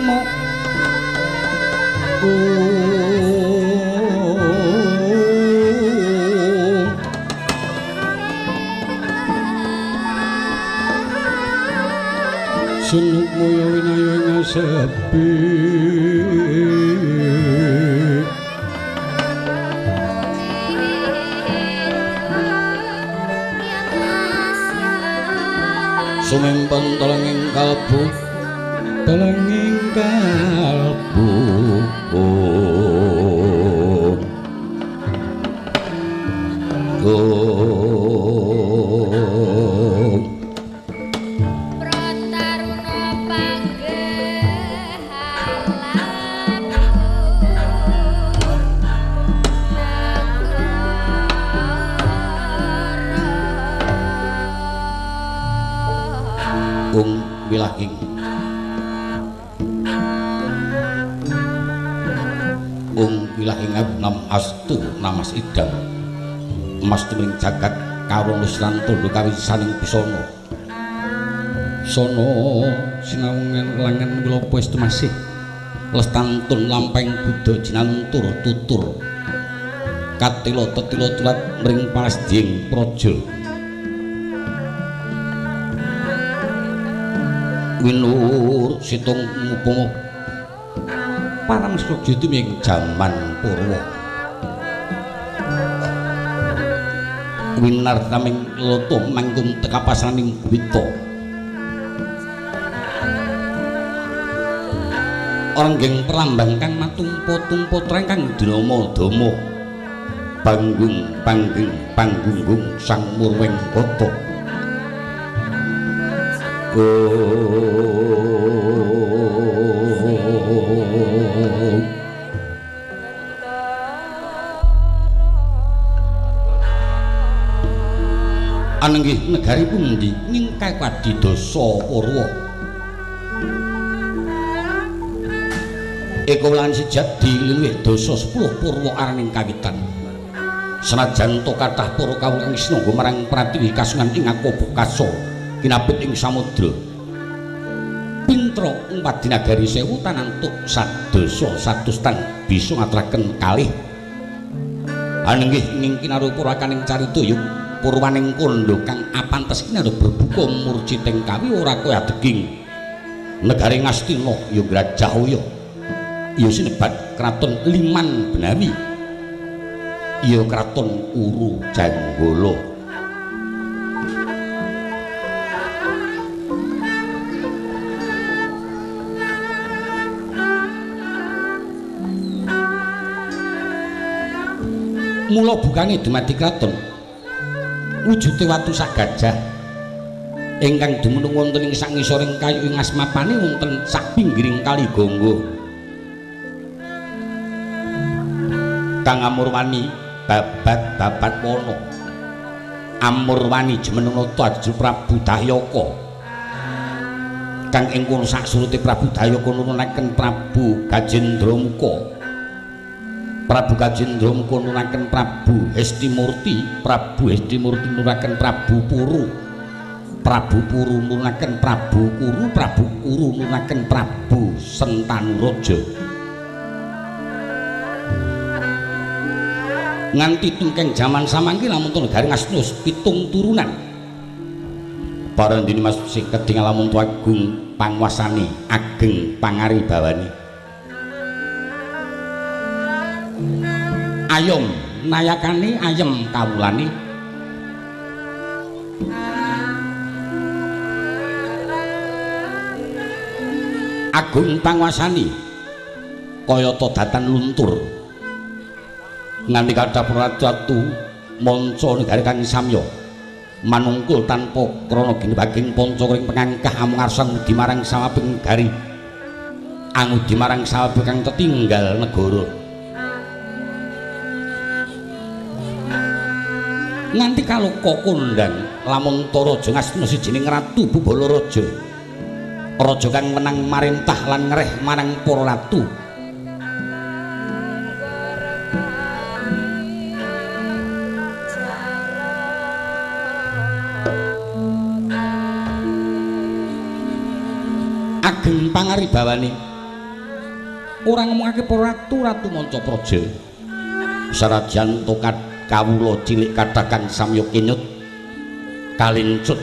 mo sunuk moyo winayo ngasepi sumempon telenging kalbu telenging kalbu wilahing wilahing nam astu namas idam emas tumring jagat kawruh lusran tondo kawisaning busana sono sinawungan langan wilopo estu masih lestantun lampeng buddha jinantur tutur katila tetila tulat mring palasjing praja winur situng mupomo parang srojiti ing jaman purwa winar taming loto manggung teka pasaning wito orenggeng perlambang kang matumpo-tumpo trengkang dinama-dama panggung sang murweng kota anenggih negari pundi ningkai padidasa Purwa eka wulan sejati luwih dasa 10 Purwa araning kawitan senajan to kathah para kawula kang sinangga marang pratiwi kasungan ing Akabakasa kinabut ing samudra pintra umpat dinagari sewu tanantuk sadasa satustan bisa ngaturaken kalih anenggih ing kinarupa rakaning carita yuk purwaning kondo kang apantes kinaru berbuka murciting kawi ora kaya deging negari Ngastina ya Grajahaya ya sinebat kraton Liman Benawi ya kraton Uru Janggala mula bukane dumadi kraton wujude watu sak gajah ingkang dumunung wonten ing sangisoring kayu ing asmapane wonten sak pinggiring kali Gangga kang amurwani babat wana amurwani jemenenata ajur Prabu Dahyaka kang ing kono sak surute Prabu Dahyaka nurunaken Prabu Gajendramukha Prabu Gajendramukha nurunaken Prabu Hestimurti nurunaken Prabu Puru nurunaken Prabu Kuru nurunaken Prabu Sentanuraja nganti tungkeng jaman samangke lamun negari Ngastina 7 turunan parandene Mas sing keding lamun agung panguwasane ageng pangaribawani ayom nayakane ayem kawulane agung panguwasani kayata datan luntur nganti kathah prajatu manca negari kang samya manungkul tanpa krana ginebaging pancakring pengangkah amung arsang ngudi marang sawabing negari angudi marang sawabing kang tetinggal negara nganti kaloka kondang lamun Raja Ngastina sijining ratu Bubalaraja raja kang menang marintah lan ngreh marang para ratu ageng pangaribawani ora ngomongake para ratu Mancapraja. Sanajan tokat kawula cilik kadhakan samya kenyut kalincut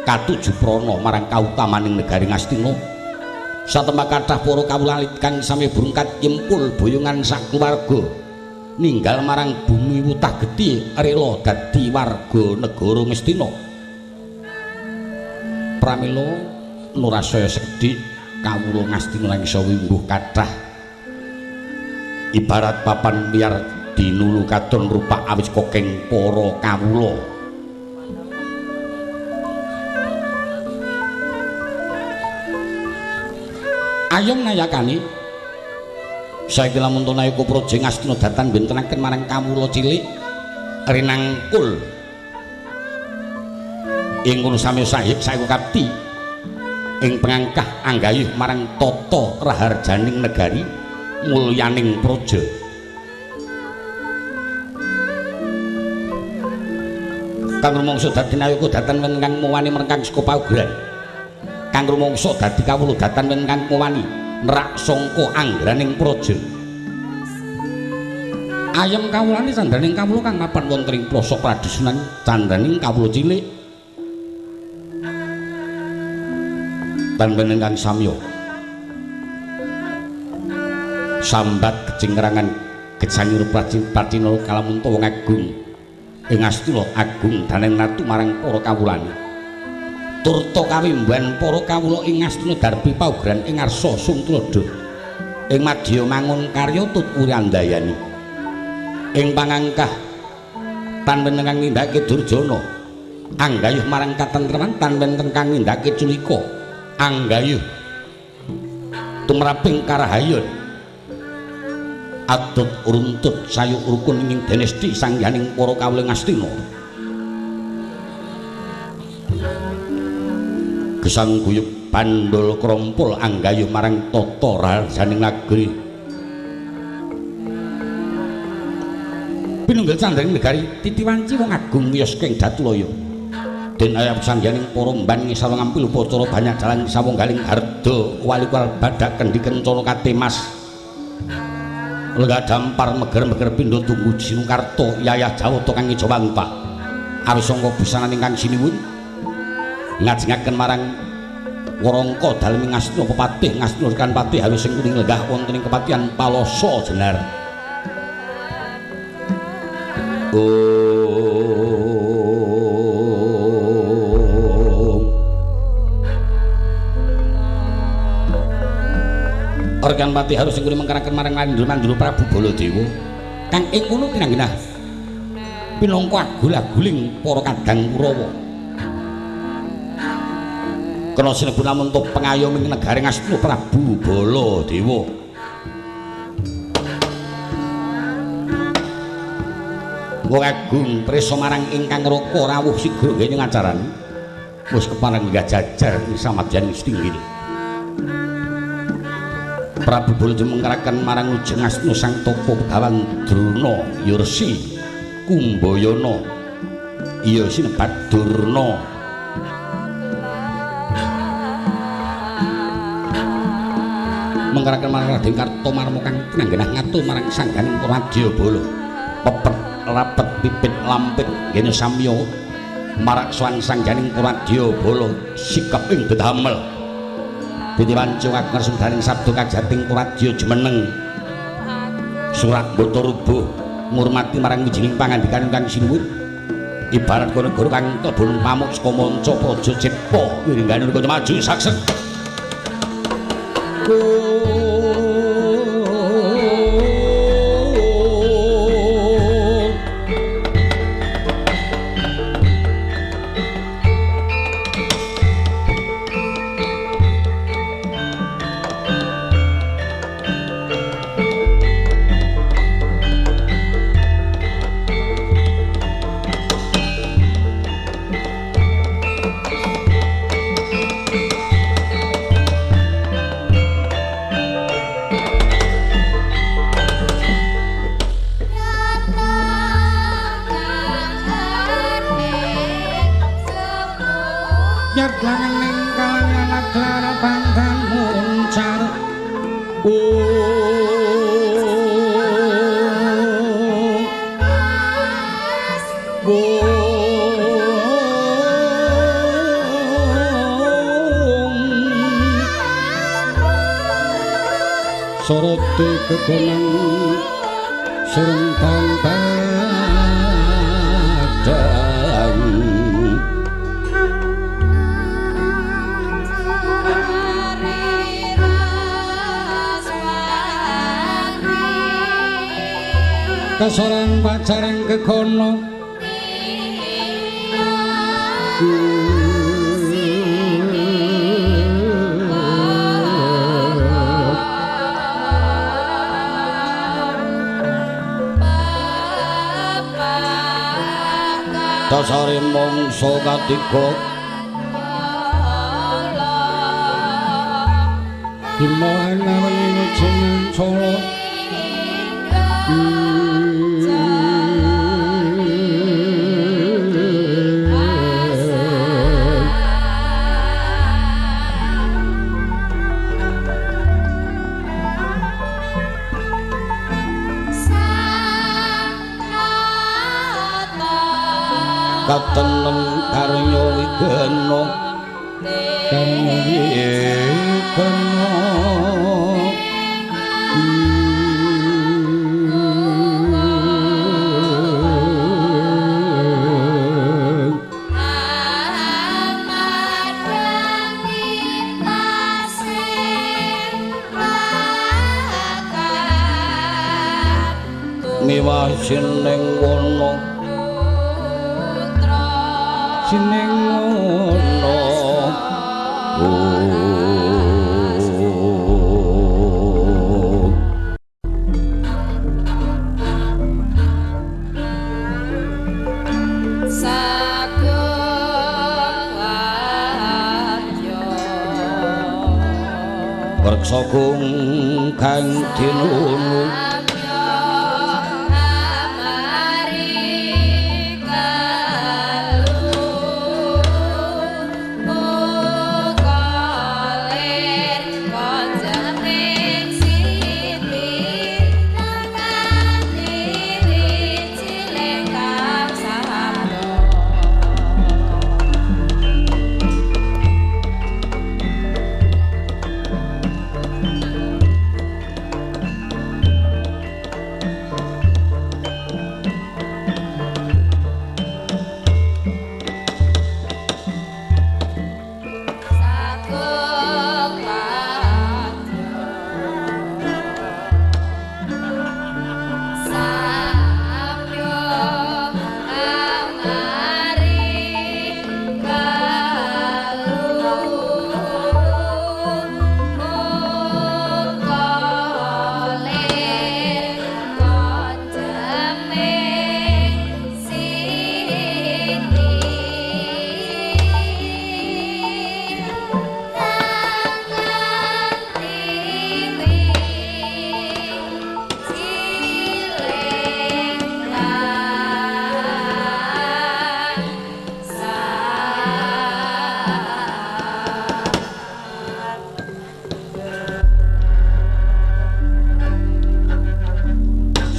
katuju prana marang kautamaning negari Ngastina. Satemah kathah para kawula kang sami brungkat nyempul boyongan sakluwarga ninggal marang bumi Wutah Gedhi rela dadi warga negara Ngastina. Pramila nurasaya sekedhik kawula Ngastina lan isa wingguh kathah ibarat papan wiyar dinulu katon rupak awis kokeng para kawula. Ayong nayakani saiki lamun Tanayaka Praja Ngastina datan bentenaken marang kawula cilik rinangkul ing kono sami sahib saekti ing pangangkah anggayuh marang tata raharjaning negari mulyaning praja. Kang rumangsa dadi nayaka datan ingkang mowani merengkang saka paugeran. Kang rumangsa dadi kawula datan ingkang mowani nerak sangka anggraning praja. Ayem kawulane candraning kawula kang mapan wonten ing plosok padusunan candraning kawula cilik. Tanben ingkang samya. Sambat kecingrangan gejani Rupacina kalamunta wong agung ing Astina agung daning natu marang para kawulane. Turta kawimban para kawula ing Astina darbi paugeran ing ngarsa Sungklada. Ing madya mangun karya tut Wuryandayani. Ing pangangkah tanben ingkang nindakake Durjana anggayuh marang katentreman tanben ingkang nindakake Culika anggayuh tumraping karahayon atut runtut sayu rukun ing dinasti sangyaning para kawula Ngastina. Gesang guyub bandul krompol anggayuh marang tata raharjaning nagari. Pinunggal candraning negari titiwanci wong agung miyos keng Datulaya. Den ayam sangyaning para mban sareng ngampil upacara banyak dalan sawunggaling harda wali-wali badak kendi kencana katemas. Lenggah dampar meger-meger pindha tunggu Jinungkarta yayah Jawata kang Ijawanta awis sangka busanan ingkang sinuwun ngajengaken marang Warangka dalem Ngastina pepatih Ngastina kan patih awis sing kuning lenggah wonten ing kepatihan Palasa Jenar. Organ pati harus sing mengkaraken marang Mandura Prabu Baladewa kang ing kono kinanggenah pinangka agul-aguling para kadang Kurawa kena sinebut namun tuk pengayoming negari Ngastina Prabu Baladewa. Wong agung prisa marang ingkang raka rawuh sigra nggih ngacaran wis kepareng jajar samadyan setinggih. Prabu Baladewa mengkaraken marang Ujeng Ngastina sang Tapa Begawan Drona Yursi Kumbayana iya sinebat Durna. Mengkaraken marang Raden Kartamarma kang pinanggenah ngatur marang sangganing Radyabala pepet rapet pipit lampit ngene samya marak swan sangganing Radyabala sikap ing dedamel. Ditiwancu ngangsung daring sabda kajating Radya Jumeneng surat bata rubuh ngurmati marang wijining pangandikan kang sinuwun ibarat kono guru kang tebon pamuk saka manca praja cipta wiringgane kanca maju saksek. Soroti kegonang serentang padang kasorang pacareng kegono dasare mangsa katiga dimawon naweni jeneng Solo kateneng karya wigana karya wigana miwah sining wana sining ngono reksa kung kang tinunu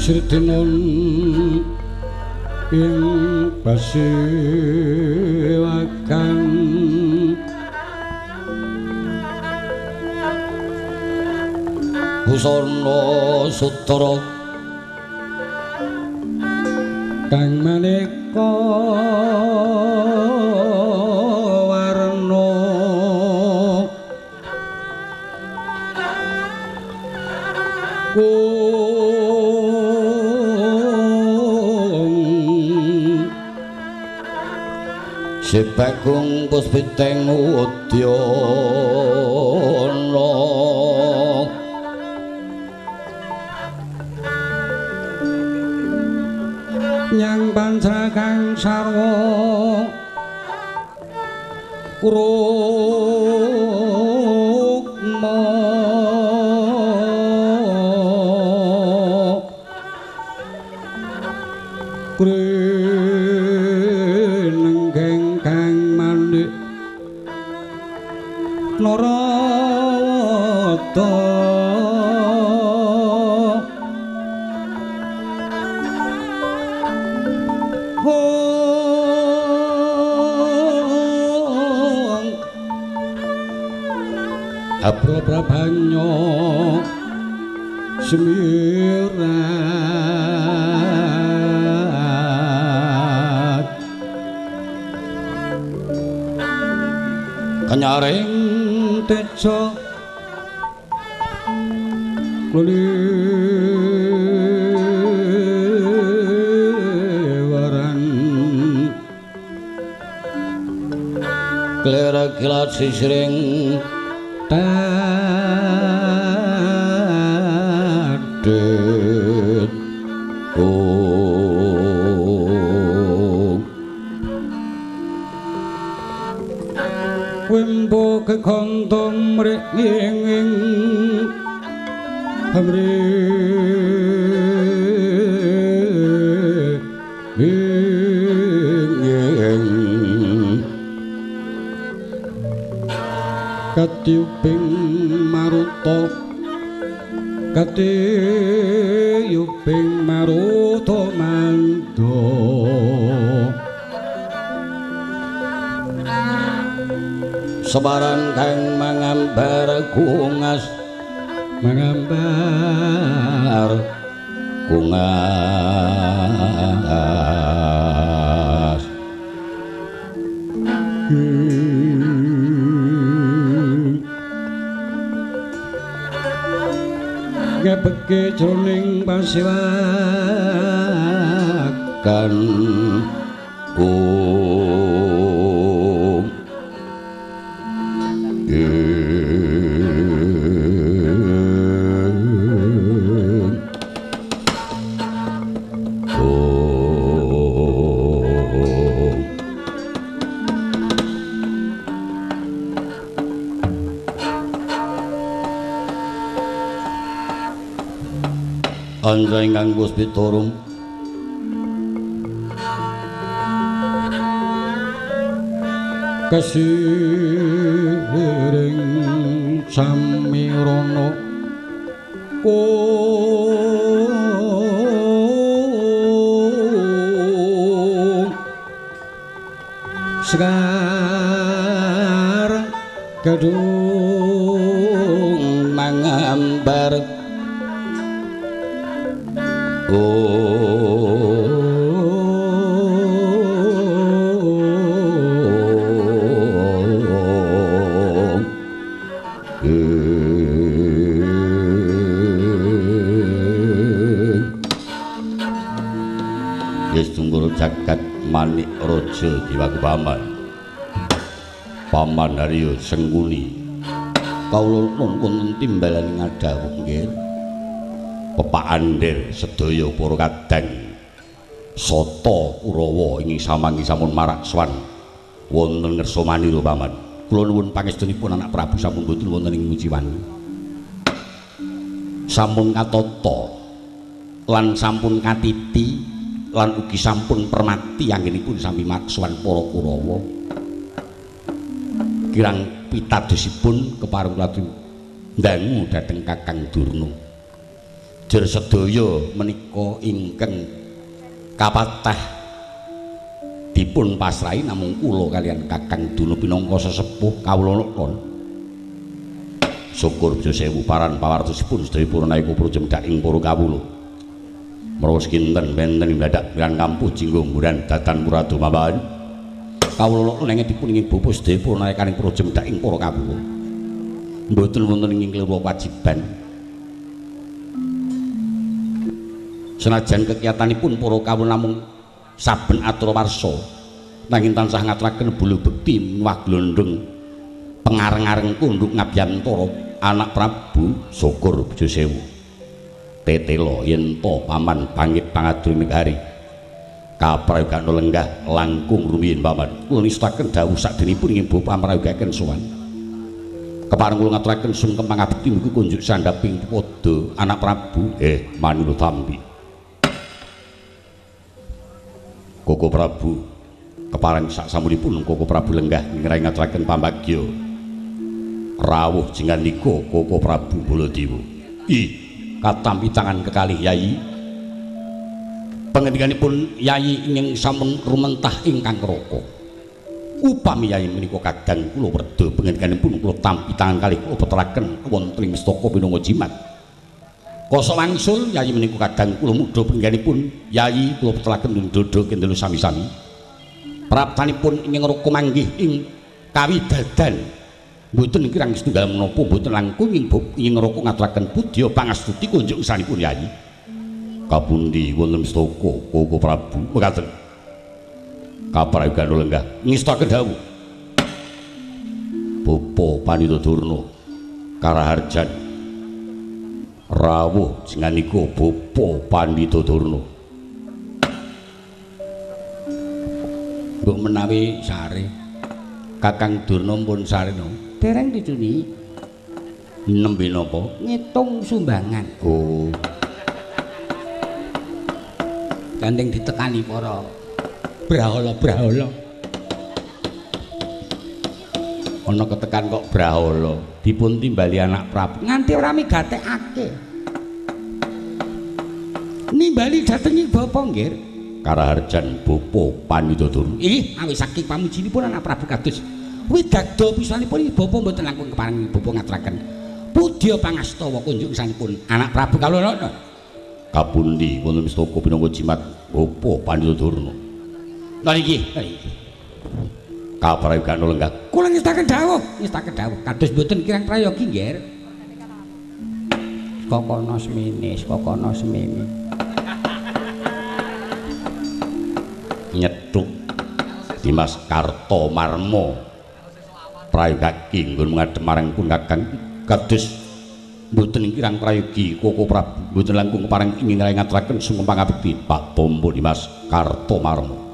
Sirtinon ing pasiwakan Busana Sutra kang maneka warna Sibagung puspiteng udyana nyang pancragang sarwa rukma Narawata Apraprabanyo semirat kenyaring tejo kuliwaran klera-kilat sisring tadet wimbo kekontong mrek nging hamre nging katiuping maruta katiuping maruta mando sebaran kang mangambar kungas mangambar kungas ngabeke jroning pasiwakan Anja ingkang puspitorum kasiring samirana sekarang gedung mangambar jagat manik raja diwaku paman Haryo Sengkuni kawula nuwun wonten timbalan ngadhawuh nggih Bapak Andir sedaya para kadang Sata Kurawa ing samangi sampun marak swan wonten ngersa manira paman kula nuwun pangestunipun anak Prabu sampun boten wonten ing mujiwan sampun katata lan sampun katiti lan ugi sampun permati anggenipun sami maksuwan para Kurawa kirang pitadosipun kepareng kula ndangu dhateng Kakang Durna jer sedaya menika ingkang kapatah dipun pasrahi namung kula kalian Kakang Durna pinangka sesepuh kawula kon syukur sewu paran pawartosipun sedaya purnaika praja ing para kawula menawi kinten benten dadak pirang kampuh jinggo mburan datan muradu mawon kawula nenging dipun ing bapa sedaya purnaikaning praja ing para kawula mboten wonten ing kliru wajiban senajan kegiatanipun para kawula namung saben atura warsa nanging tansah ngaturaken bulu bekti miwah glondhong pengareng-areng kunduk ngabyantara anak Prabu syukur bojo sewu tetelo yen to paman pangit pangadur negari kaprayogan lenggah langkung rumiyin paman kula nistakaken dawuh sakdenipun ing bapa prayogaken sowan kepareng kula ngaturaken sungkem pangabekti niku kunjuk sandhaping padha anak Prabu manira tampi Koko Prabu kepareng sak samunipun Koko Prabu lenggah ngrayi ngaturaken pambagya rawuh jinganika Koko Prabu Baladewa katampi tangan kekalih Yayi pangendikanipun Yayi ingkang sampun rumentah ingkang raka upami Yayi menika kadang kula werda panjenenganipun kula tampi tangan kalih kula peteraken wonten ing Mistaka Pinanga Jimat. Kasa wangsul Yayi menika kadang kula mudha panjenenganipun Yayi kula peteraken ndodho kendel sami-sami. Praptanipun ingkang raka manggih ing kawidadan mboten kirang setunggal menapa mboten langkung ingkang raka ngaturaken budya pangastuti kunjuk sanipun Yayi. Kapundi wonten Mistaka Koko Prabu mekaten. Kaprayogan lenggah ngestaken dawuh Bapa Pandhita Durna Karaharjan rawuh jenenganika Bapa Pandhita Durna. Mbok menawi sare Kakang Durna pun sarena dereng dicuni nembe napa ngitung sumbangan. Oh gandeng ditekani para brahala ana ketekan kok brahala dipun timbali anak Prabu nganti ora migatekake nimbali datengi bapa nggih Karaharjan Bapa Pandhita Durna ih awis saking pamujinipun anak Prabu kados widagda pisanipun bapa mboten langkung keparing bapa ngaturaken budya pangastawa kunjuk sanipun anak Prabu kalono kapundi wonten Mistaka Pinanga Jimat Bapa Pandhita Durna. Lah iki kaprayogan lenggah kula ngestaken dawuh kados mboten kirang prayogi nggih kokono semene nyethuk Dimas Kartomarma prayogake nggon ngadhep marang pun Kakang kados mboten kirang prayogi Koko Prabu mboten langkung kepareng ingin ngaturaken sumeng pangabekti Pak Tombo Dimas Kartomarma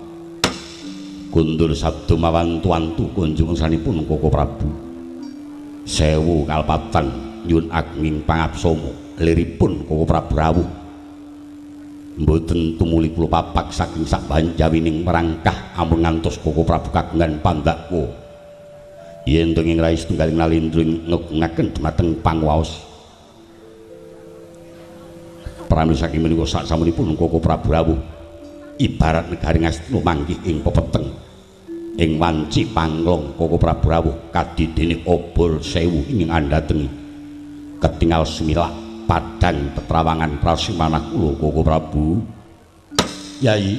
kundur sabdo mawantu-wantu kunjung sanipun Koko Prabu sewu kalpatan nyun ageng pangabsama liripun Koko Prabu rawuh mboten tumuli kula papak saking sak banjawining merangkah ampun ngantos Koko Prabu kagungan pandhakwa yen tenging rai setunggaling nalindra ngegungaken dhumateng pangwaos pramila saking menika sak samunipun Koko Prabu rawuh ibarat negari Ngastina manggih ing pepeteng ing wanci panglong Koko Prabu rawuh kadidene obor sewu ing andhatengi ketingal semilak padang petrawangan prasimanah kula Koko Prabu Yayi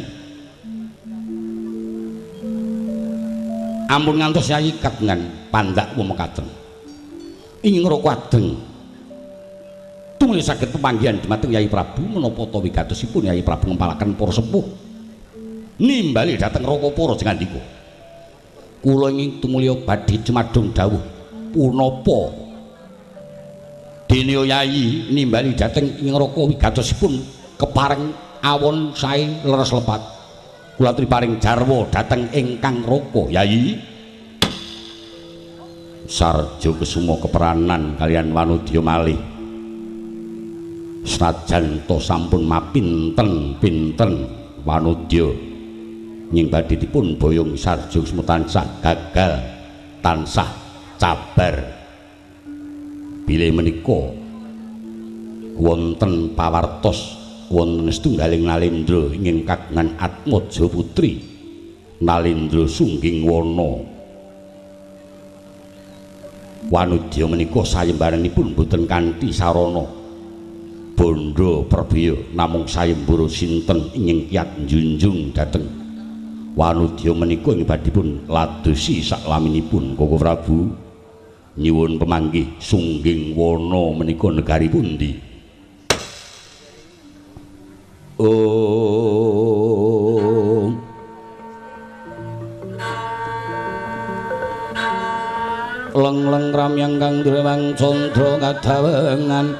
ampun ngantos Yayi kagungan pandhakwa mekaten ing ngroko adeng tumuli saged pepanggihan dhumateng Yayi Prabu menapa ta wigatosipun Yayi Prabu ngempalaken para sepuh nimbali dhateng Rakapura jengandika kula ingin tumulya badhe cumadung dawuh punapa dene Yayi nimbali dhateng ing Raka wigatosipun kepareng awon sae leres lepat kula triparing jarwa dhateng ingkang Raka Yayi sarja kesuma keperanan kalian wanudya malih senajan to sampun mapinten-pinten wanudya nying badhe dipun boyong sarja kesuma tansah gagal tansah cabar bilih menika wonten pawartos wonten setunggaling nalendra ingin kagungan Atmaja putri Nalendra Sungging Wana wanudya menika sayembaranipun boten kanthi sarana bondo perbiya namung sayembara sinten ingkang kiyat njunjung dhateng wanudya menika ing badhipun ladosi saklaminipun Koko Prabu nyuwun pemanggih Sungging Wana menika negari pundi leng-leng ramyang kang drewang candra kadawengan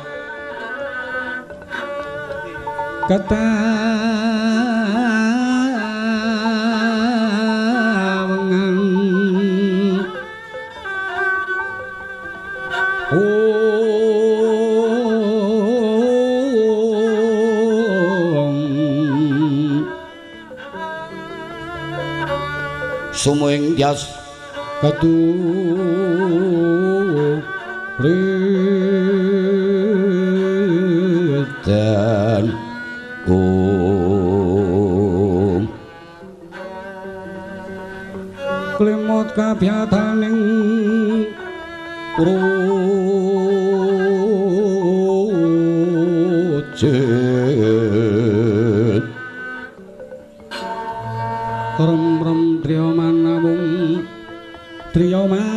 sumuing tias katupritan klemo manut kabyadaning rujet rem triya manamung triya manawung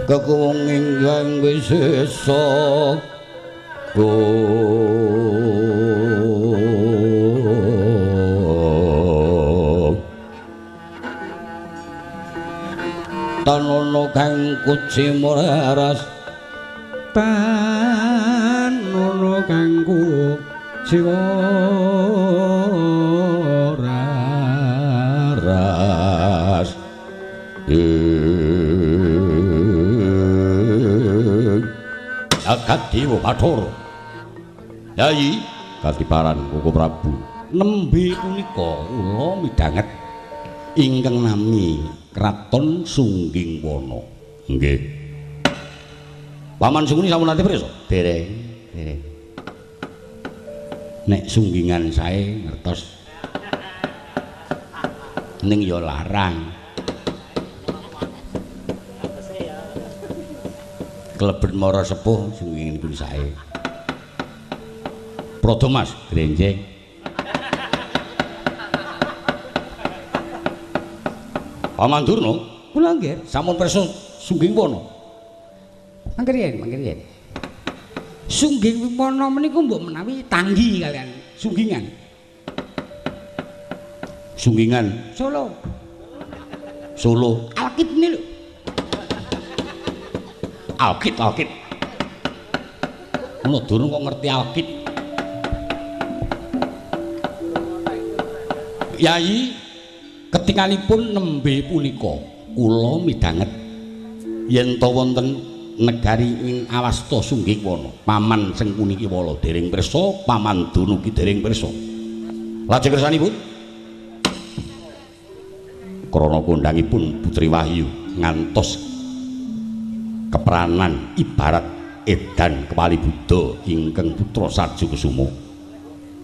kekuwung ingkang wisesa tanono kang kuci moras tanono kang kuci moras Jagat Dewa Bathara Yai katiparan Koko Prabu nembe punika kula midhanget ingkang nami Kraton Sunggingwana. Nggih. Paman Sunguni sampun nate prisa? Dereng. Nek sunggingan sae ngertos. Ning ya larang. Klebet mara sepuh sunggingan kuwi sae. Prodo Mas, grenjeng. Paman Durna, kula nggih sampun pirsa Sunggingwana. Mangke riyen. Sunggingwana menika mbok menawi tanggi kalian Sunggingan. Sunggingan Solo. Alkit ini lho. Alkit. Kula durung kok ngerti alkit. Yai ketingalipun nembe punika kula midhanget yen ta wonten negari ing awasta Sunggingwana paman Sengkuni Kiwala dereng pirsa paman Dunuki dereng pirsa lajeng kersanipun krana kondhangipun Putri Wahyu ngantos keperanan ibarat edan kepali Buddha ingkang putra Sarju Kusuma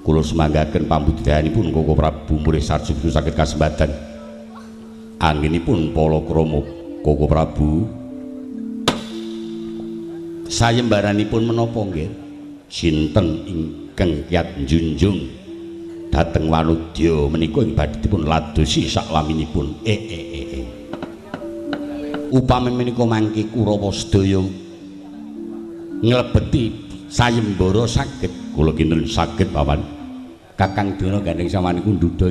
kula semanggaken pambudidayanipun Koko Prabu mulih Sarju Kusuma saged kasembadan anggenipun palakrama Koko Prabu sayembaranipun menapa nggih sinten ingkang kiyat njunjung dhateng wanudya menika ing badhe dipun ladosi saklaminipun upami menika mangke Kurawa sedaya nglebeti sayembara saged kula kinten saged pawan Kakang Dana gandeng samaniku ndudha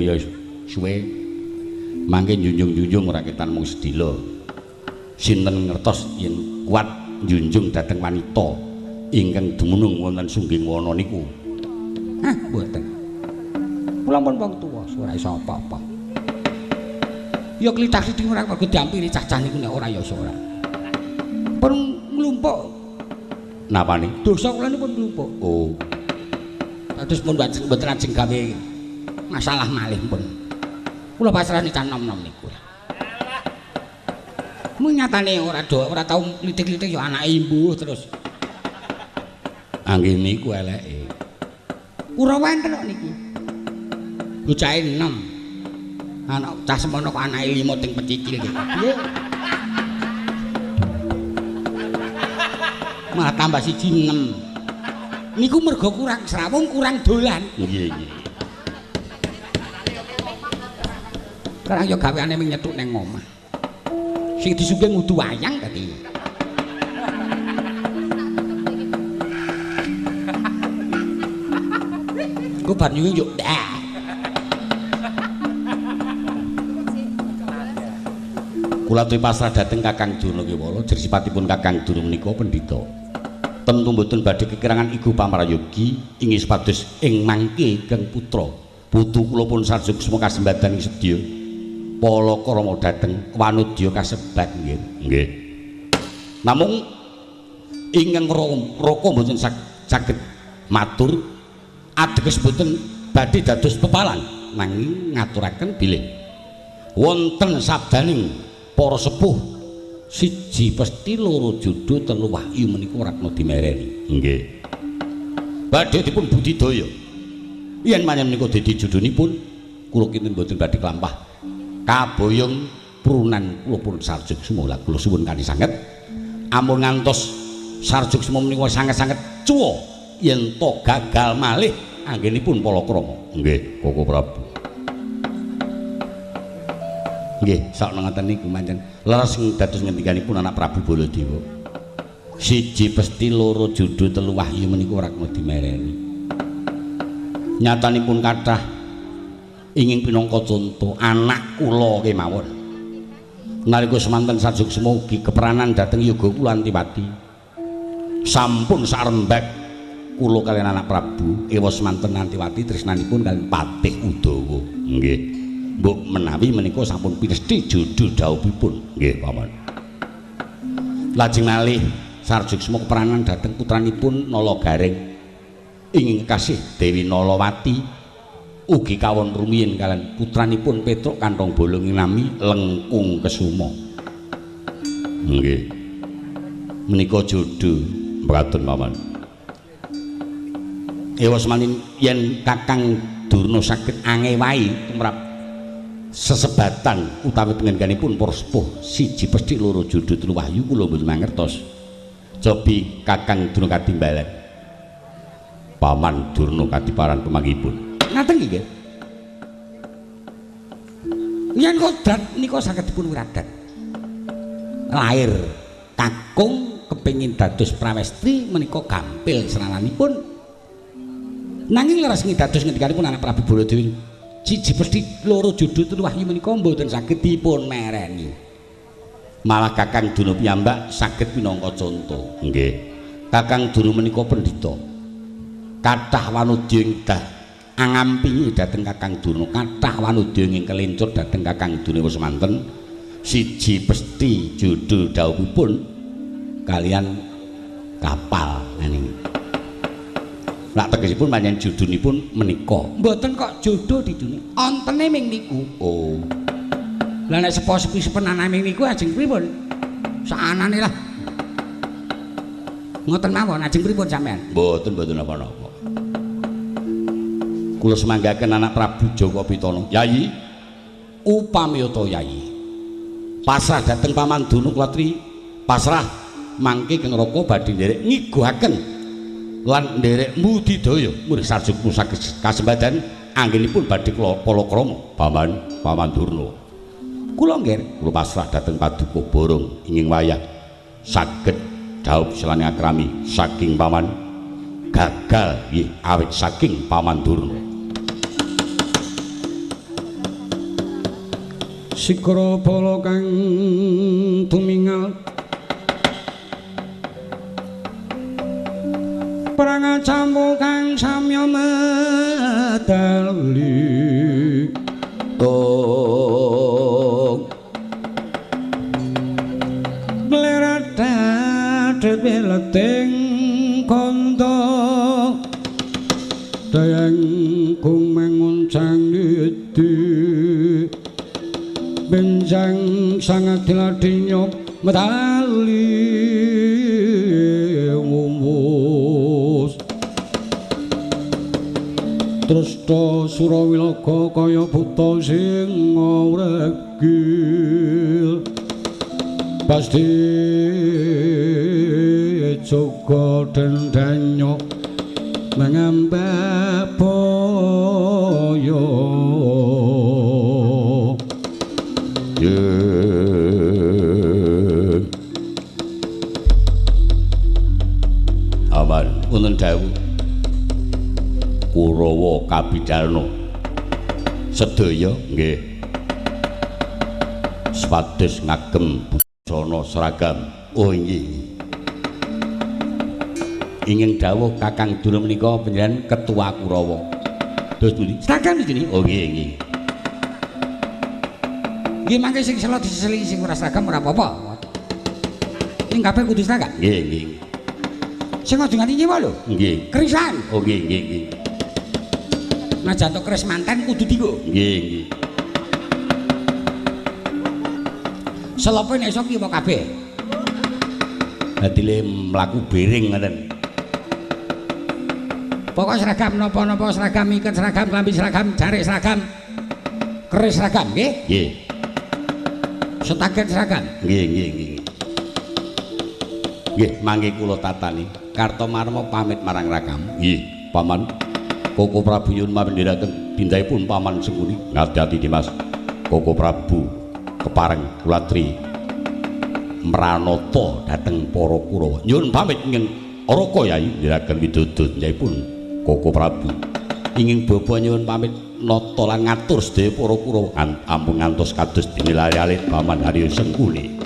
suwe mangke njunjung-njunjung ora ketan mung sedila sinten ngertos yen kuat njunjung dhateng wanita ingkang dumunung wonten Sunggingwana niku mboten kula pun wong tuwa ora iso apa-apa ya klithah-klithih ora mergo diampiri cacah niku nek ora ya ora pun nglumpuk napane dosa kula niku pun nglumpuk terus pun mboten ajeng gawe masalah malih pun kula pasrah nicah nom-nom niku nyatane ora tau litik-litik ya anake imbuh terus anggih niku eleke Kurawa enten kok niki bocahe 6 anak cah semono kok anake 5 ting pecicil iki piye malah tambah siji 6 niku mergo kurang srawung kurang dolan nggih karang ya gaweane ming nyetuk ning omah sing disugih ngudu wayang tadi. Ku bar nyuwun yo dah. Kula aturi pasrah dhateng Kakang Durna Kiwala, jersipatipun Kakang Durna menika pendhita. Tentu mboten badhe kekirangan iku pamrayogi inggih sepados ing mangke Kang Putra. Putu kula pun sarja kusuma kasembadan sedya. Palakrama dhateng wanudya kasebat nggih. Namung ingkang raka mboten saged matur ateges mboten badhe dados pepalang nanging ngaturaken bilih wonten sabdaning para sepuh Siji pesti, loro judul, telu wahyu menika ratna dimereni. Nggih. Badhe dipun budidaya. Yen manyen menika dadi judulipun, kula kinten boten badhe klampah. Kaboyong prunan kula pun sarjuk semua kula suwun kanthi sanget. Ampun ngantos sarjuk semua menika sanget-sanget cuwa yen to gagal malih anggenipun Palakrama. Nggih, Koko Prabu. Nggih, sakna ngoten niku pancen leres dados ngendikanipun anak Prabu Baladewa. Siji pesti, loro judul, telu wahyu menika ratna dimereni. Nyatanipun kathah ingin pinangka conto anak kula kemawon. Nalika semanten sarjuk semua ugi keperanan dhateng yoga kula Antiwati. Sampun sarembek kula kaliyan anak Prabu ewa semanten Antiwati tresnanipun kaliyan Patih Udawa. Nggih. Mbok menawi menika sampun pinesti judul dawuhipun. Nggih, paman. Lajeng malih sarjuk semua keperanan dhateng putranipun Nala Garing ingin kasih Dewi Nalawati ugi kawon rumiyin kaliyan putranipun Petruk Kantong Bolong nami Lengkung Kesuma. Nggih. Menika judul mekaten paman. Ewa semanin yen Kakang Durna saged angewahi tumrap sesebatan utawi pengendikanipun para sepuh siji pesti, loro judul, telu wahyu kula mboten mangertos. Cobi Kakang Durna Katimbalan. Paman Durna kadiparan pemanggipun. Ngaten nggih. Yen kodrat nika saged dipun wiradat. Lair kakung kepengin dados prawestri menika gampil serananipun. Nanging leres dados ngendikanipun anak Prabu Baladewa. Siji pesti, loro judul, telu wahyu menika mboten saged dipun mereni. Malah Kakang Durna piyambak saged minangka conto. Nggih. Kakang Durna menika pendhita. Kathah wanudya ingkang angampingi dhateng Kakang Durna, kathah wanudya ingkang kelencur dhateng Kakang Durna semanten. Siji pesti judul dawuhipun kalian kapal ngene. Lak tegesipun pancen judulipun menika. Mboten kok judul didune. Ontene ming niku. Oh. Lah nek sepo-sepi sepenane ming niku ajeng pripun? Saanane lah. Ngoten mawon ajeng pripun sampean? Mboten napa-napa. Kula semanggaken anak Prabu Joko Pitana. Yayi, upami to Yayi. Pasrah dhateng Paman Durna Klatri, pasrah mangke keng Raka badhe nderek ngiguhaken lan nderek budidaya murid sarjuk saged kasembadan anggenipun badhe Palakrama Paman Durna. Kula nggih kula pasrah dhateng Paduka Borong inging wayah saged dhaup selane akrami saking Paman gagal nggih awit saking Paman Durna. Sikra bala kang tumingal perang campu kang samya medali blerat dadet weleting kanda dayang kung menguncang niti benjang sangat diladinya medali ngumus Tresta Surawilaga kaya buta sing ngregil pasti Joko Dendanyo mangambah boyo aman wonten dawuh Kurawa Kabidalna sedaya nggih sepados ngagem busana seragam. Oh nggih ingin dawuh Kakang Durna menika panjenengan ketua Kurawa terus pundi seragam iki. Oh nggih nggih nggih mangke sing selo diseseli sing ora seragam ora apa-apa. Ning kabeh kudu seragam. Nggih nggih. Sing aja nganti nyewa lho. Nggih. Krisan. Oh nggih nggih nggih. Najan tok kris manten kudu dienggo. Nggih nggih. Selope nek iso kiwa kabeh. Dadile mlaku bering ngoten. Pokok seragam napa-napa seragam iket seragam klambi seragam jarik seragam keris seragam nggih? Nggih. Setaket seragam? Nggih, nggih, nggih. Nggih, mangke kula tatani. Kartomarma pamit marang rakamu. Nggih, Paman. Koko Prabu nyuwun pamindhiraken dindhaipun Paman Sengkuni. Ngati-ati Dimas. Koko Prabu kepareng kulatri Mranata dhateng para Kurawa. Nyuwun pamit ingkang Araka Yai ndhiraken widodo dindhaipun Koko Prabu. Inging bapa nyuwun pamit nata lan ngatur sedaya para Kurawa ampun ngantos kados dinilai-alit Paman Harya Sengkuni.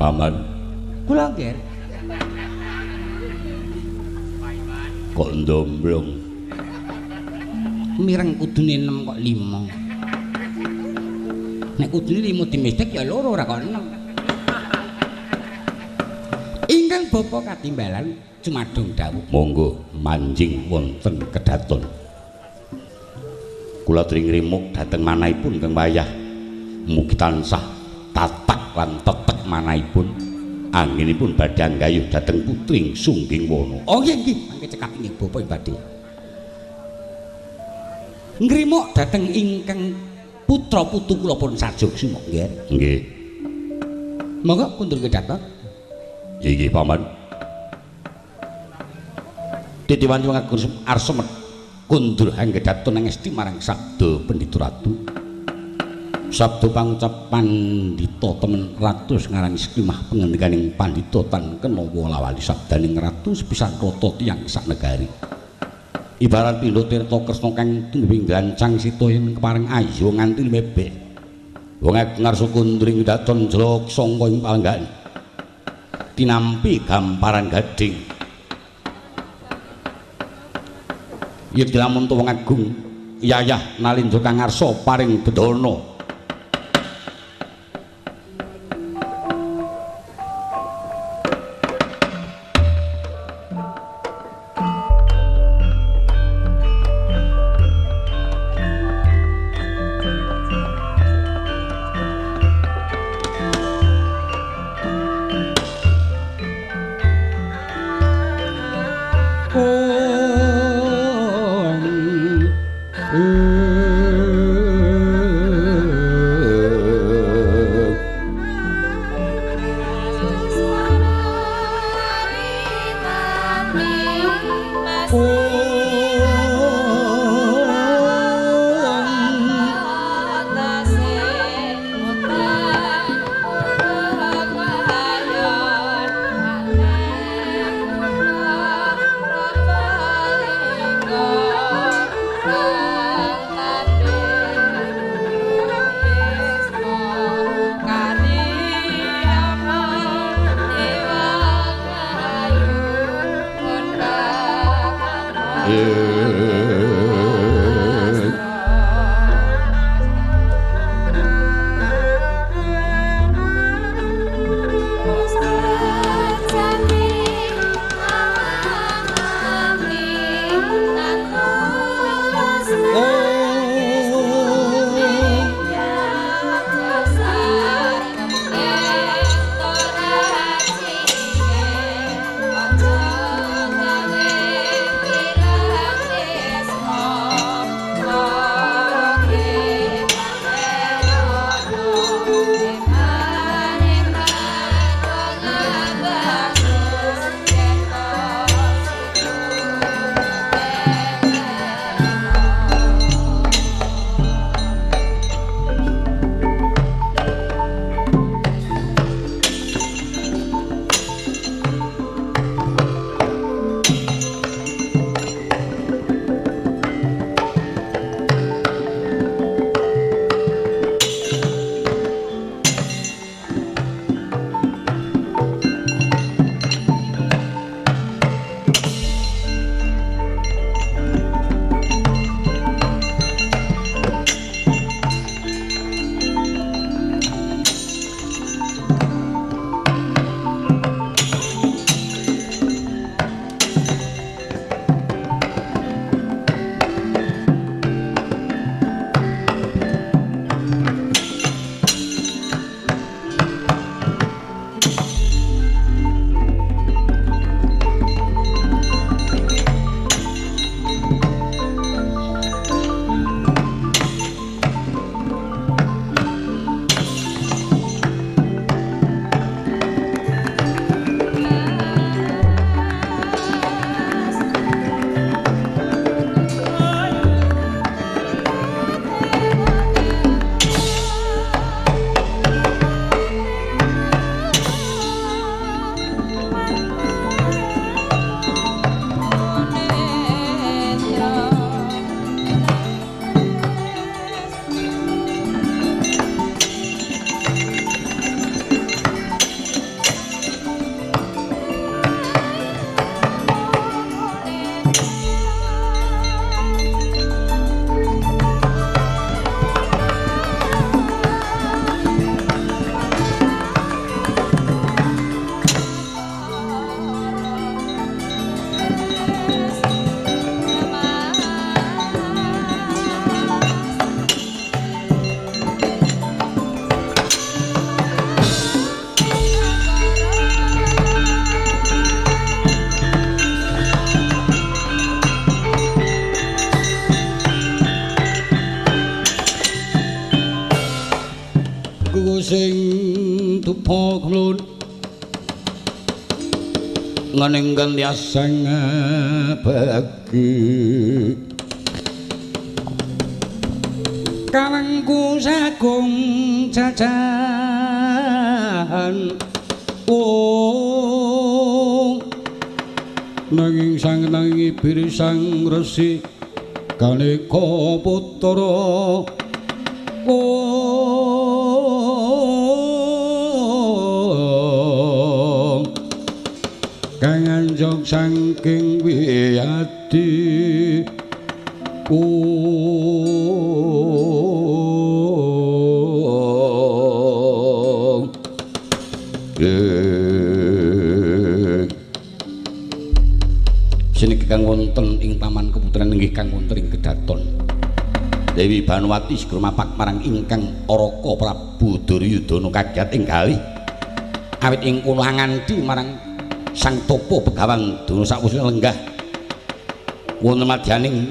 Paman. Kula nggih. Kok ndomblong. Mireng kudune 6 kok 5. Nek kudune 5 dimestik ya loro ora kok 6. Ingkang bapa katimbalan cumadung dawuh. Monggo manjing wonten kedaton. Kula tringrimuk dhateng manahipun Kang Wayah. Mugi tansah tatak lan tetek manahipun anggenipun badhe anggayuh dhateng putring Sungging Wana. Oh nggih nggih, mangke cekap inggih bapa badhe. Ngrimuk dhateng ingkang putra putu kula pun sajogsi nggih. Nggih. Monggo kundur kedaton. Nggih Paman. Titiwan wong agung arsa kundur anggedaton ngesti marang sabda Pendhita Ratu. Sabda pangucap Pandhita temen ratus ngarani skimah pengendikaning Pandhita tan kena wolawali sabdaning ratu sepisan rata tiyang sak negari. Ibarat pindha tirta Kresna kang tuwing glancang sita yen kepareng ayu nganti mebek. Wong agung arsa kundring daton jlok sangka ing palenggan. Tinampi gamparan gading. Yen dilamun wong agung yayah nalindra kang ngarsa paring bedana. sing dupa kulun nganingken yasang bagi kawengku sagung jajan nanging sang nanging ibir sang resi kaneka putra kang anjog saking wiyadi siniki kang wonten ing taman keputren inggih kang wonten ing Kedaton Dewi Banwati segrumapak marang ingkang Araka Prabu Duryudana kagiat ing kalih awit ing kula ngandhi marang Sang Topo Begawang Dono sakwusé lenggah wonten madyaning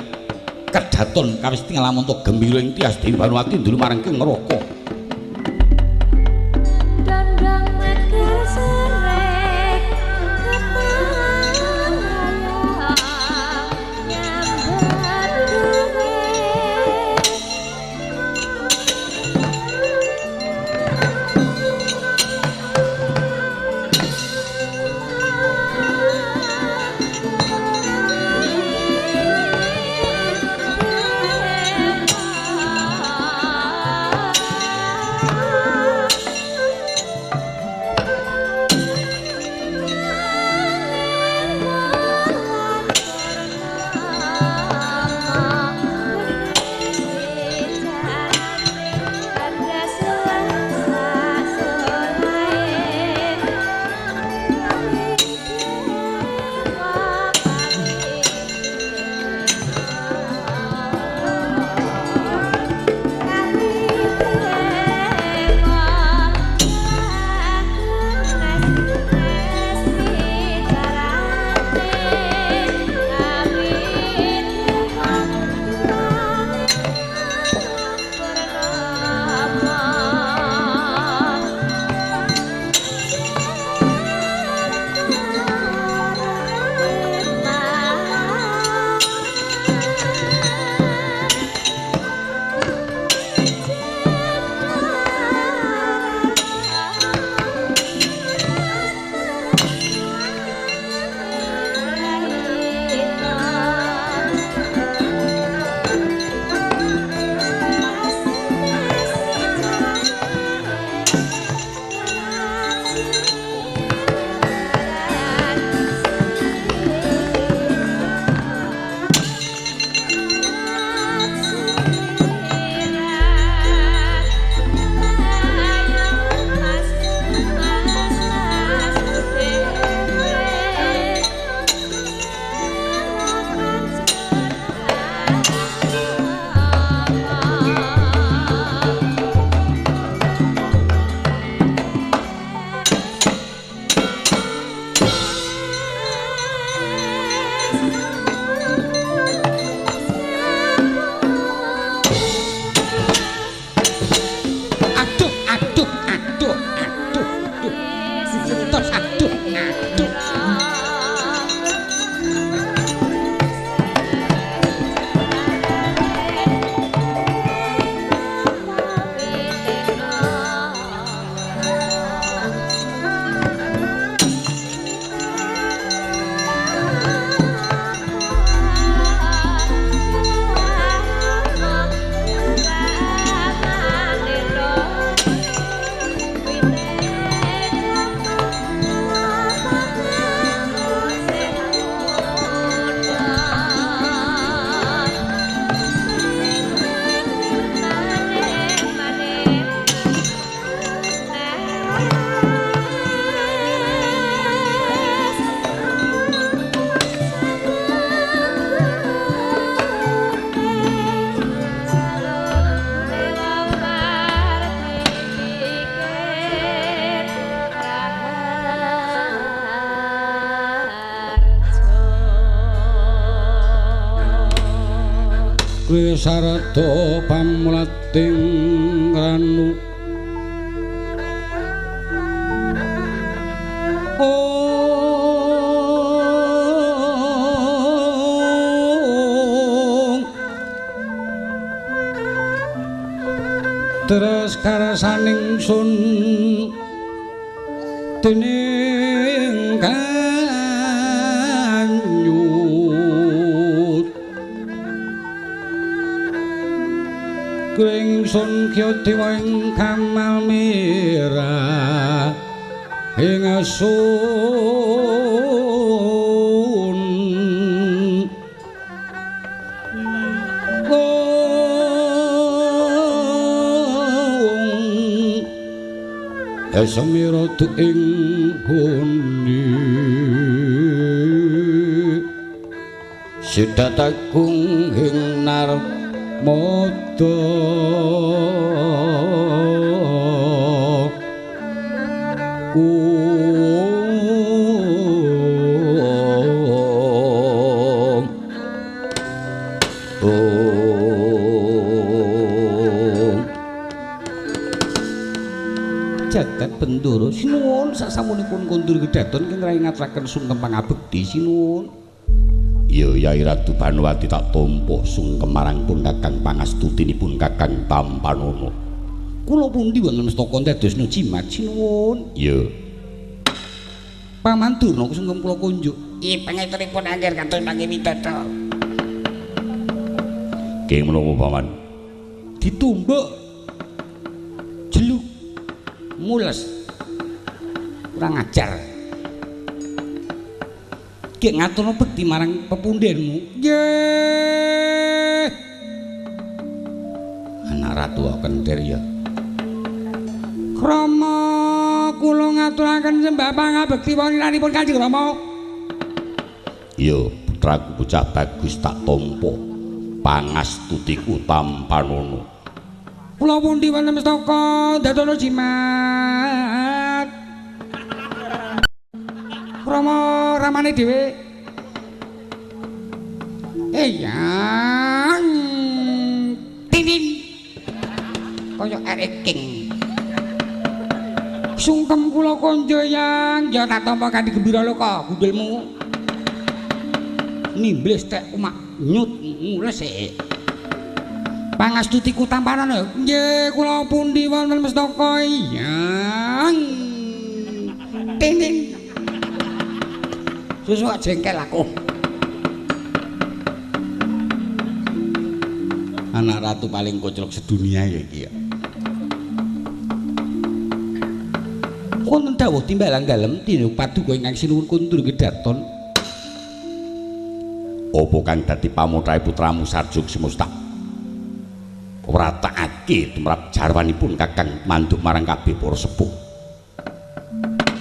Kedaton kawis tinggal lamun to gembira ing tias Dewi Banwati ndulu marang King Ngraka sarada pamulating ranu terus karasaning sun dening kanyut kringsun kya ing kamal merah ing asun Samiratu ing huni sidatagung ing narmada Jagat Bendoro sinuwun sasamunipun kondur kedaton kenging ngaturaken sungkem pangabekti sinuwun. Ya Yai Ratu Banowati tak tampa sungkem marang pun Kakang pangastutinipun Kakang Tampanono. Kula pundi wonten mestaka dados jimat sinuwun. Ya. Paman Durna sungkem kula kunjuk. Ih pangetunipun angger kados mangke widodara. Kenging menapa paman? Ditumbuk jeluk mules kurang ajar ki ngaturno bekti marang pepundhenmu nggih anak ratu kentir ya krama kula ngaturaken sembah pangabekti wontenipun Kanjeng Rama iya putraku bocah bagus tak tampa pangastutiku Tampanono kula pundi wonten mestaka dadono jimat krama ramane dhewe eyang tindin kaya ereking sungkem kula konjo yang ya tak tampa kanthi gembira loka gundulmu nimblis tek umak nyut mules Pangastutiku Tampanono nggih kula pundi wonten mestaka yang tindin susu jengkel aku anak ratu paling koclok sedunia ya iki ya wonten dawuh timbalan dalem tinuk paduka ingkang sinuwun kundur kedaton apa kang dadi pamotrahe putramu Sarjug Semustak ora taake tumrap jarwanipun Kakang manduk marang kabeh para sepuh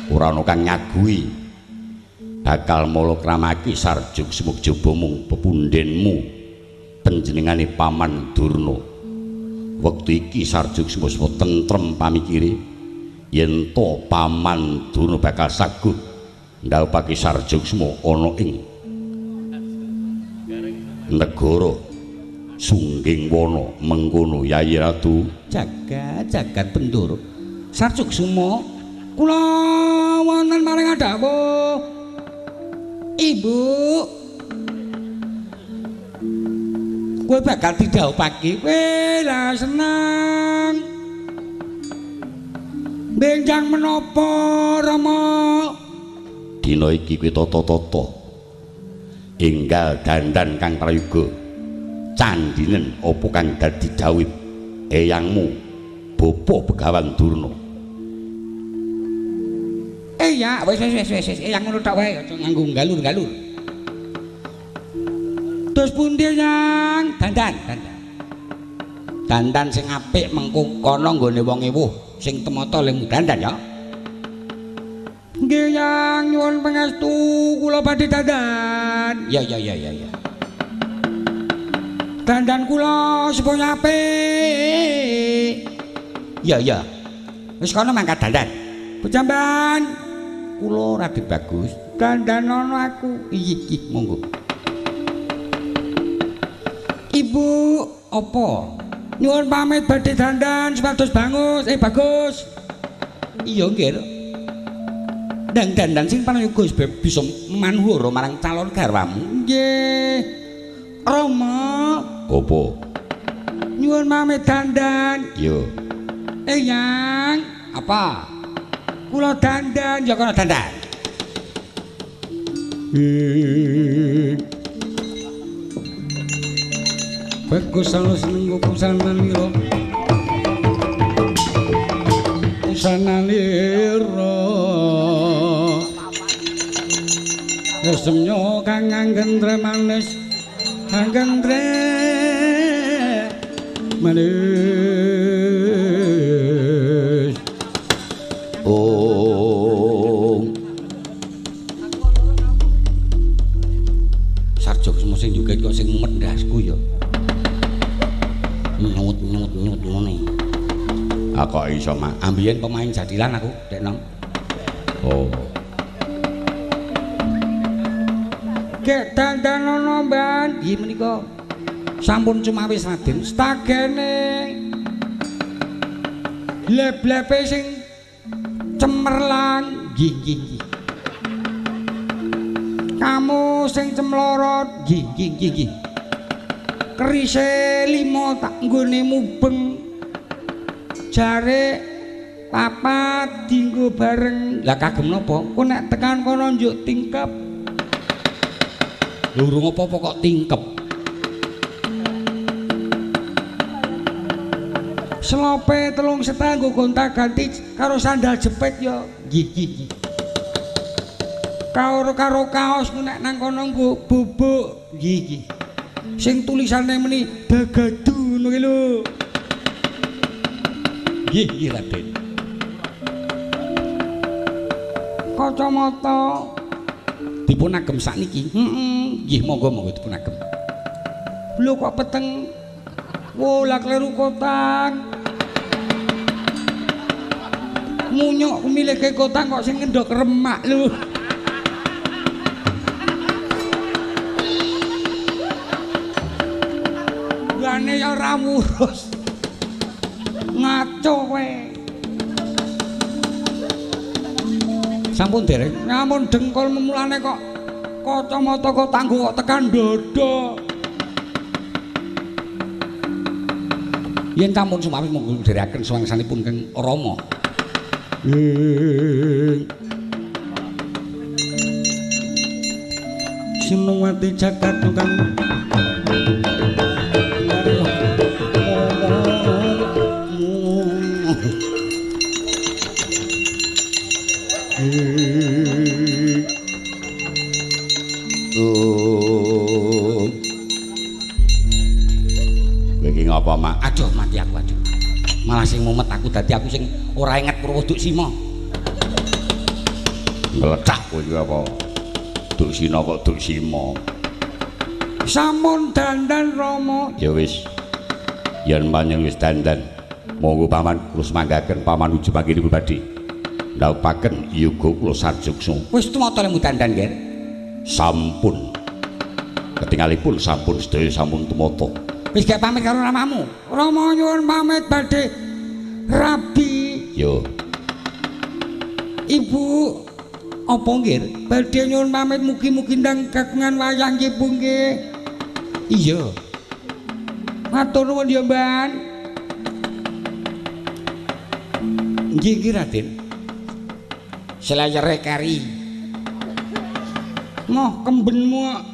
ora ana kang nyaguhi bakal molokramaki Sarjug Semukjaba mung pepundhenmu panjenengane Paman Durna wektu iki Sarjug Semustak tentrem pamikire yen to Paman Durna bakal sagut ndhawuhake Sarjug Semustak ana ing negara Sungging Wana mengkono Yai Ratu jagat Bendoro Sarjug Semustak kula wonten maring dawuh Ibu kowe bakal didhawuhake kowe lah seneng benjang menapa Rama dina iki kowe tata-tata enggal dandan kang prayoga candinen apa kang dadi dawuh eyangmu Bapa Begawan Durna ya wis eyang ngono tok wae aja nganggo galur-galur terus pundi yang dandan sing apik mengko kono nggone wong ewuh sing temata lemu dandan ya nggih yang nyuwun pangestu kula badhe dandan ya dandan kula supaya apik ya wis kono mangkat dandan pejamban kula rada bagus dandanono aku iki monggo Ibu Apa? Nyuwun pamit badhe dandan supados bangus. Bagus. Iya nggih. Ndang dandan sing panayoga bisa manhur marang calon garwamu. Nggih. Rama. Apa? Nyuwun pamit dandan. Iya. Yang Apa? kula dandan Ya kono dandan. Bagus alus nenggo pusana lira. Pusana lira. Semyo kang anggendre manis. Anggendre manis. Oh. Sarjok semua sing juga kok sing medasku ya. Nyut ngene. Kok iso mah ambiyen pemain jadilan aku dek nom. Oh. Gek dandan ana mban. Nggih menika sampun cumawis Raden. Stagene leb-lepe sing cemerlang. Nggih. Kamu sing cemlorot. Nggih. Kerise 5 tak nggone mubeng. Jare papat dinggo bareng. Lah kagem napa? Ku nek tekan kono njuk tingkep. Lurung apa-apa kok tingkep. Selope 3 setengah nggo gonta-ganti karo sandal jepit ya. Nggih. Karo kaos ku nek nang kono nggo bubuk. Nggih. Sing tulisane meni Dagadu ngono ki lho. Nggih Raden. Kacamata Dipun agem sakniki. Nggih monggo dipun agem. lho kok peteng. Wo lak kleru kotang. Munyuk milih ke kotang kok sing ngendok remak lho. Gane ya ora wurus. Ngaco kowe. Sampun dereng. Ngamun dengkul memulane kok kacamata kok tanggo kok tekan dada. Yen sampun sumawis monggo dherekaken swangsanipun Kang Rama. Sinowati jagat kang Iki ngapa, Mak? Aduh, mati aku aduh. Malah sing mumet aku dadi aku sing ora inget Purwoduk Sima. Nglecak kowe iki apa? Duk Sina kok Duk Sima. sampun dandan Rama. Ya wis. Yen panjenengan wis dandan, monggo paman kula semanggaken paman ujubake niku badhe. Ndhawuhaken yoga kula sarjuksa. Wis tumata lemu dandan, Ger. Sampun. Ketingalipun sampun sedaya sampun tumata. Wis gak pamit karo ramamu. Rama nyuwun pamit badhe rabi. Yo. Ibu apa nggih? Badhe nyuwun pamit mugi-mugi ndang kagungan wayang nggih Bu nggih. Iya. Matur nuwun ya, Mban. Nggih nggih Raden. Selayere kari. Moh kembenmu.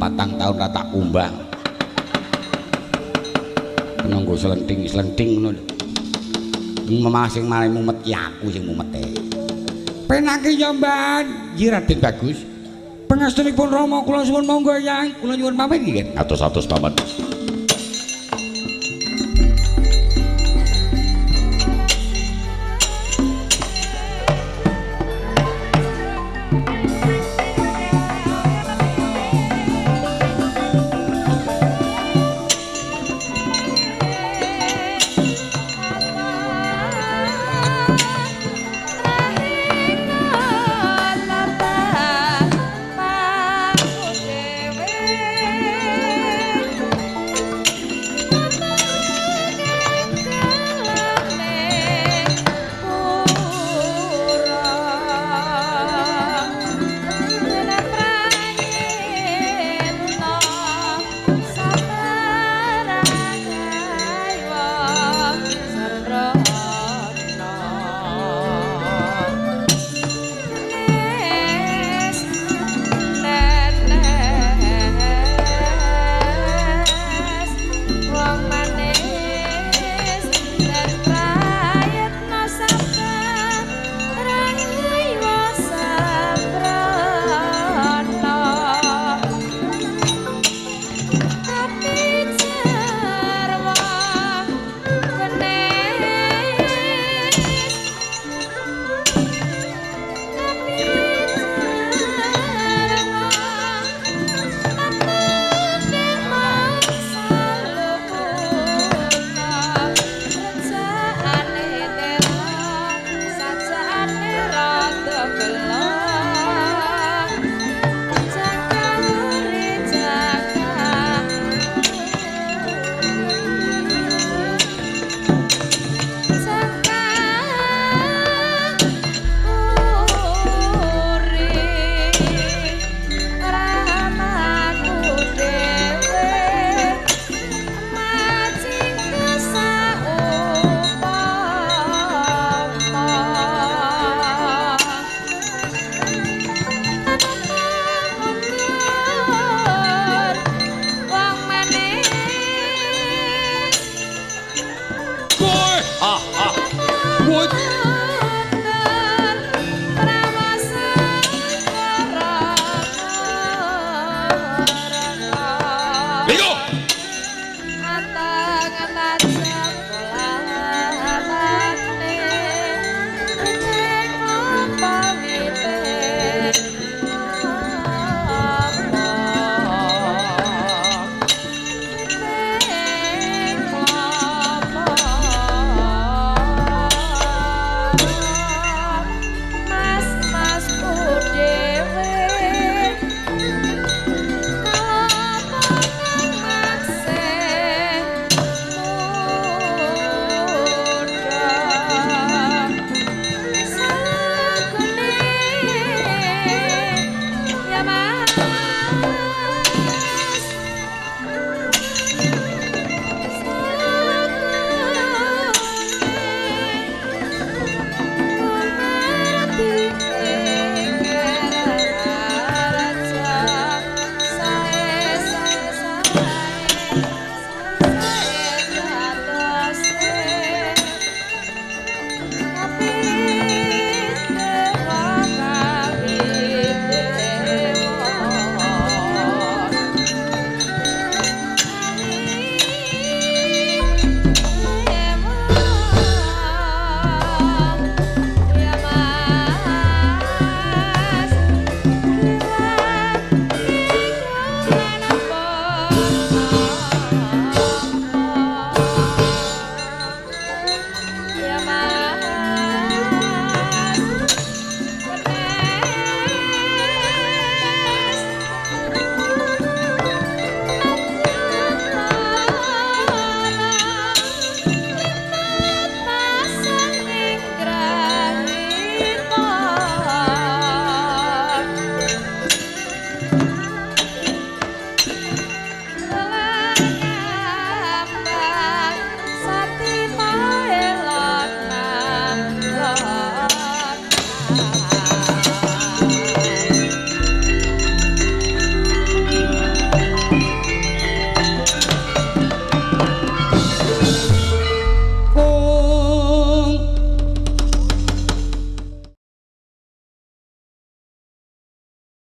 Patang tahun ra tak kumbang. Nanggo slenting-slenting ngono lho. Masing malah mumet ki aku sing mumete. Penake ya, Mban. Nggih Raden bagus. Pangastunipun Rama kula suwun monggo Yang, kula nyuwun pamit nggih. Atus-atus paman.